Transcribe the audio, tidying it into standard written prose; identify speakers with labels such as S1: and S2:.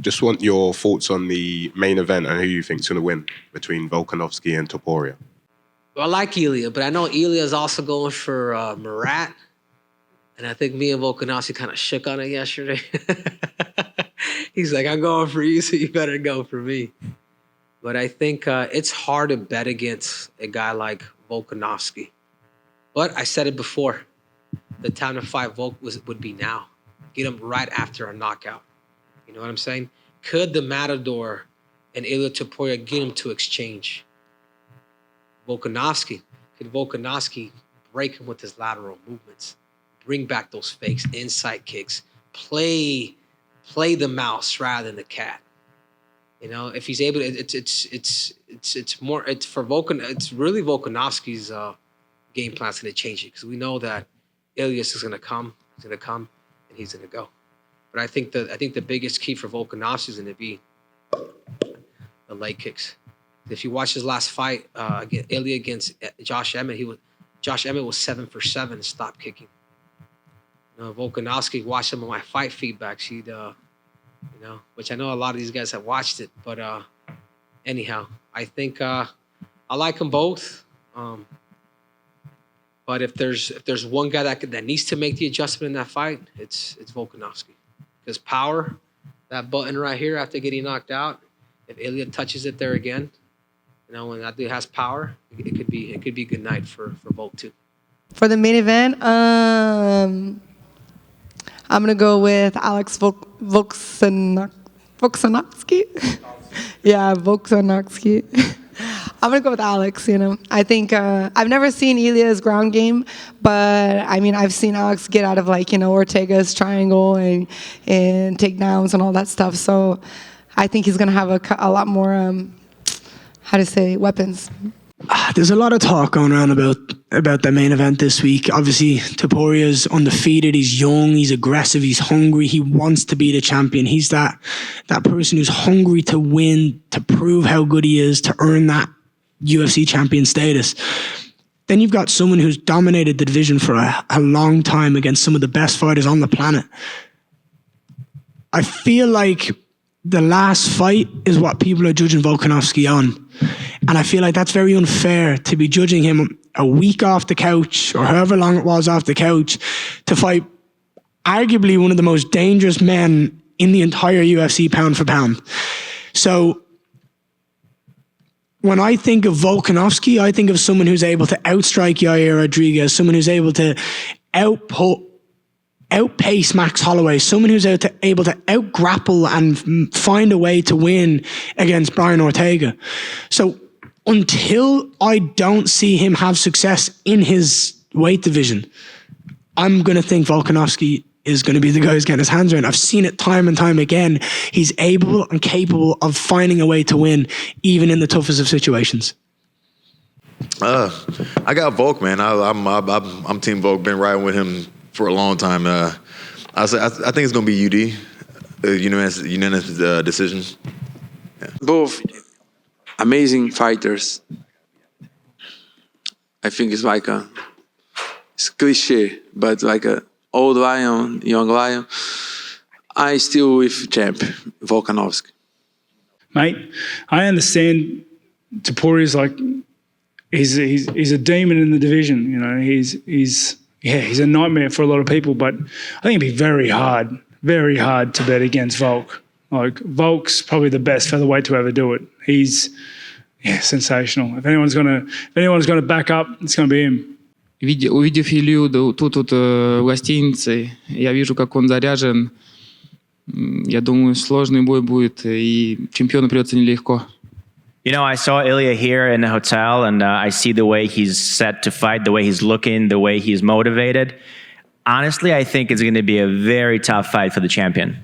S1: just want your thoughts on the main event and who you think's going to win between Volkanovski and Topuria.
S2: Well, I like Ilia, but I know Ilia is also going for Murat. And I think me and Volkanovski kind of shook on it yesterday. He's like, I'm going for you, so you better go for me. But I think it's hard to bet against a guy like Volkanovski. But I said it before. The time to fight Volk would be now. Get him right after a knockout. You know what I'm saying? Could the Matador and Ilia Topuria get him to exchange? Volkanovski. Could Volkanovski break him with his lateral movements? Bring back those fakes, inside kicks. Play the mouse rather than the cat. You know, if he's able to, it's really Volkanovski's game plan's going to change it, because we know that Ilias is going to come, and he's going to go. But I think the biggest key for Volkanovski is going to be the leg kicks. If you watch his last fight, Ilia against Josh Emmett, Josh Emmett was 7 for 7 stop kicking. You know, Volkanovski, watched some of my fight feedbacks. He'd, which I know a lot of these guys have watched it. But anyhow, I think I like them both. But if there's one guy that needs to make the adjustment in that fight, it's Volkanovski. Because power, that button right here after getting knocked out, if Ilia touches it there again, when that dude has power, it could be a good night for Volk too.
S3: For the main event, I'm gonna go with Alex Volkanovski. Yeah, Volkanovski. I'm gonna go with Alex. I think I've never seen Ilia's ground game, but I mean I've seen Alex get out of Ortega's triangle and takedowns and all that stuff. So I think he's gonna have a lot more weapons.
S4: There's a lot of talk going around about the main event this week. Obviously, Topuria's undefeated. He's young. He's aggressive. He's hungry. He wants to be the champion. He's that person who's hungry to win, to prove how good he is, to earn that UFC champion status. Then you've got someone who's dominated the division for a long time against some of the best fighters on the planet. I feel like the last fight is what people are judging Volkanovski on. And I feel like that's very unfair to be judging him a week off the couch, or however long it was off the couch, to fight arguably one of the most dangerous men in the entire UFC pound for pound. So when I think of Volkanovski, I think of someone who's able to outstrike Yair Rodriguez, someone who's able to outpace Max Holloway, someone who's able to out-grapple and find a way to win against Brian Ortega. So until I don't see him have success in his weight division, I'm going to think Volkanovski is going to be the guy who's getting his hands around. I've seen it time and time again. He's able and capable of finding a way to win, even in the toughest of situations.
S5: I got Volk, man. I'm Team Volk. Been riding with him for a long time. I think it's going to be UD, unanimous decision. Yeah.
S6: Both amazing fighters. I think it's it's cliche, but like a old lion, young lion. I still with champ Volkanovski.
S7: Mate, I understand Topuria's he's a demon in the division. He's a nightmare for a lot of people, but I think it'd be very hard to bet against Volk. Volk's probably the best featherweight to ever do it. He's sensational. If anyone's gonna back up, it's gonna be him.
S8: Увидев Илью тут в гостинице, я вижу, как он заряжен. Я думаю, сложный бой будет, и чемпиону придется нелегко.
S9: I saw Ilia here in the hotel, and I see the way he's set to fight, the way he's looking, the way he's motivated. Honestly, I think it's going to be a very tough fight for the champion.